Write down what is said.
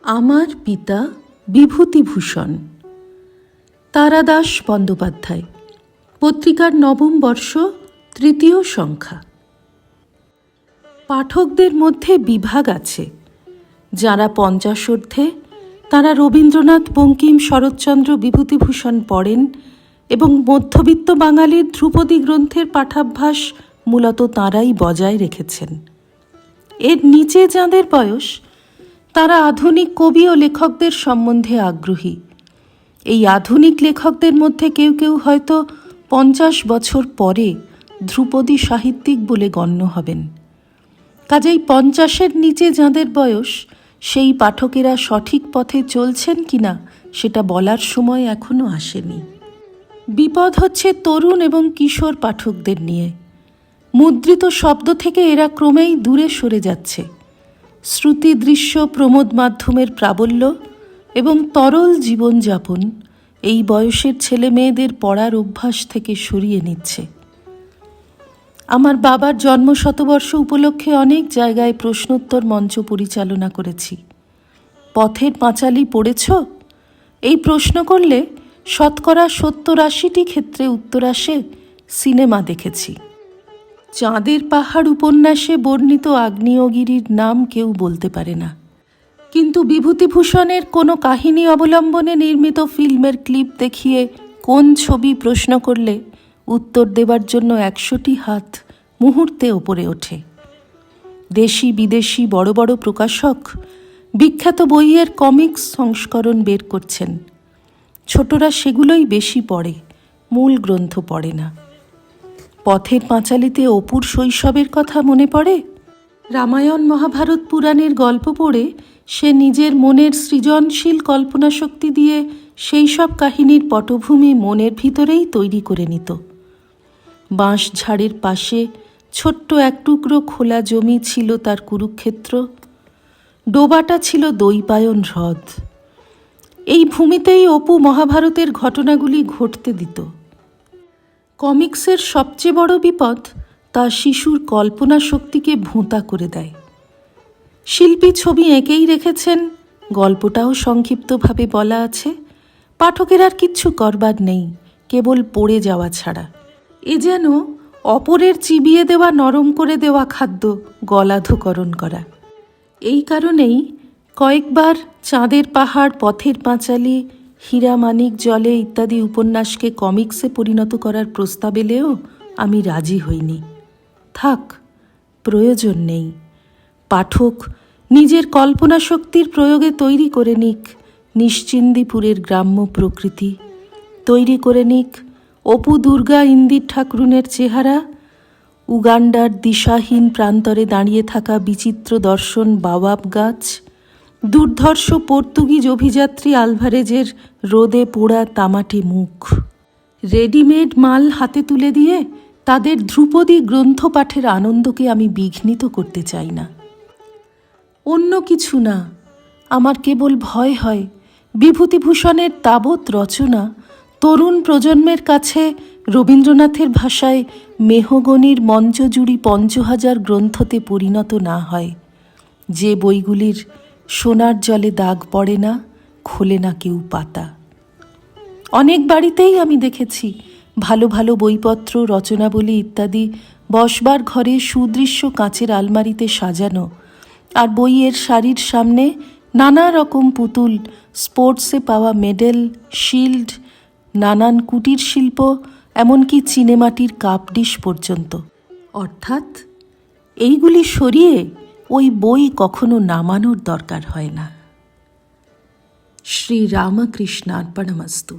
আমার পিতা বিভূতিভূষণ। তারাদাস বন্দ্যোপাধ্যায়। পত্রিকার নবম বর্ষ, তৃতীয় সংখ্যা। পাঠকদের মধ্যে বিভাগ আছে। যারা 50 তারা রবীন্দ্রনাথ, বঙ্কিম, শরৎচন্দ্র, বিভূতিভূষণ পড়েন এবং মধ্যবিত্ত বাঙালির ধ্রুপদী গ্রন্থের পাঠাভ্যাস মূলত তাঁরাই বজায় রেখেছেন। এর নিচে যাঁদের বয়স, তারা আধুনিক কবি ও লেখকদের সম্বন্ধে আগ্রহী। এই আধুনিক লেখকদের মধ্যে কেউ কেউ হয়তো 50 বছর পরে ধ্রুপদী সাহিত্যিক বলে গণ্য হবেন। কাজেই 50-এর নিচে যাঁদের বয়স, সেই পাঠকেরা সঠিক পথে চলছেন কিনা সেটা বলার সময় এখনো আসেনি। বিপদ হচ্ছে তরুণ এবং কিশোর পাঠকদের নিয়ে। মুদ্রিত শব্দ থেকে এরা ক্রমেই দূরে সরে যাচ্ছে। শ্রুতি, দৃশ্য, প্রমোদ মাধ্যমের প্রাবল্য এবং তরল জীবনযাপন এই বয়সের ছেলে মেয়েদের পড়ার অভ্যাস থেকে সরিয়ে নিচ্ছে। আমার বাবার জন্মশতবর্ষ উপলক্ষে অনেক জায়গায় প্রশ্নোত্তর মঞ্চ পরিচালনা করেছি। পথের পাঁচালী পড়েছ? এই প্রশ্ন করলে 70-80টি ক্ষেত্রে উত্তর আসে সিনেমা দেখেছি। চাঁদের পাহাড় উপন্যাসে বর্ণিত আগ্নেয়গিরির নাম কেউ বলতে পারে না, কিন্তু বিভূতিভূষণের কোনো কাহিনী অবলম্বনে নির্মিত ফিল্মের ক্লিপ দেখিয়ে কোন ছবি প্রশ্ন করলে উত্তর দেবার জন্য 100টি হাত মুহূর্তে ওপরে ওঠে। দেশি বিদেশি বড় বড় প্রকাশক বিখ্যাত বইয়ের কমিক্স সংস্করণ বের করছেন। ছোটরা সেগুলোই বেশি পড়ে, মূল গ্রন্থ পড়ে না। পথের পাঁচালীতে অপুর শৈশবের কথা মনে পড়ে। রামায়ণ, মহাভারত, পুরাণের গল্প পড়ে সে নিজের মনের সৃজনশীল কল্পনা শক্তি দিয়ে সেই সব কাহিনীর পটভূমি মনের ভিতরেই তৈরি করে নিত। বাঁশঝাড়ের পাশে ছোট্ট এক টুকরো খোলা জমি ছিল তার কুরুক্ষেত্র। ডোবাটা ছিল দৈপায়ন হ্রদ। এই ভূমিতেই অপু মহাভারতের ঘটনাগুলি ঘটতে দিত। কমিক্সের সবচেয়ে বড় বিপদ, তা শিশুর কল্পনা শক্তিকে ভোঁতা করে দেয়। শিল্পী ছবি এঁকেই রেখেছেন, গল্পটাও সংক্ষিপ্তভাবে বলা আছে, পাঠকের আর কিচ্ছু করবার নেই, কেবল পড়ে যাওয়া ছাড়া। এ যেন অপরের চিবিয়ে দেওয়া, নরম করে দেওয়া খাদ্য গলাধকরণ করা। এই কারণেই কয়েকবার চাঁদের পাহাড়, পথের পাঁচালী, হীরা মানিক জলে ইত্যাদি উপন্যাসকে কমিক্সে পরিণত করার প্রস্তাব এলেও আমি রাজি হইনি। থাক, প্রয়োজন নেই। পাঠক নিজের কল্পনা শক্তির প্রয়োগে তৈরি করে নিক নিশ্চিন্দিপুরের গ্রাম্য প্রকৃতি, তৈরি করে নিক অপু, দুর্গা, ইন্দির ঠাকুরুনের চেহারা, উগান্ডার দিশাহীন প্রান্তরে দাঁড়িয়ে থাকা বিচিত্র দর্শন বাওয়াব গাছ, দুর্ধর্ষ পর্তুগিজ অভিযাত্রী আলভারেজের রোদে পোড়া তামাটে মুখ। রেডিমেড মাল হাতে তুলে দিয়ে তাদের ধ্রুপদী গ্রন্থ পাঠের আনন্দকে আমি বিঘ্নিত করতে চাই না। অন্য কিছু না, আমার কেবল ভয় হয় বিভূতিভূষণের তাবৎ রচনা তরুণ প্রজন্মের কাছে রবীন্দ্রনাথের ভাষায় মেহগনির মঞ্চজুড়ি 5000 গ্রন্থতে পরিণত না হয়, যে বইগুলির সোনার জলে দাগ পড়ে না, খোলে না কেউ পাতা। অনেক বাড়িতেই আমি দেখেছি ভালো ভালো বইপত্র, রচনাবলী ইত্যাদি বসবার ঘরে সুদৃশ্য কাঁচের আলমারিতে সাজানো, আর বইয়ের শাড়ির সামনে নানা রকম পুতুল, স্পোর্টসে পাওয়া মেডেল, শিল্ড, নানান কুটির শিল্প, এমনকি চিনেমাটির কাপ ডিশ পর্যন্ত। অর্থাৎ এইগুলি সরিয়ে ওই বই কখনো নামানোর দরকার হয় না। শ্রী রামকৃষ্ণার্পণমস্তু।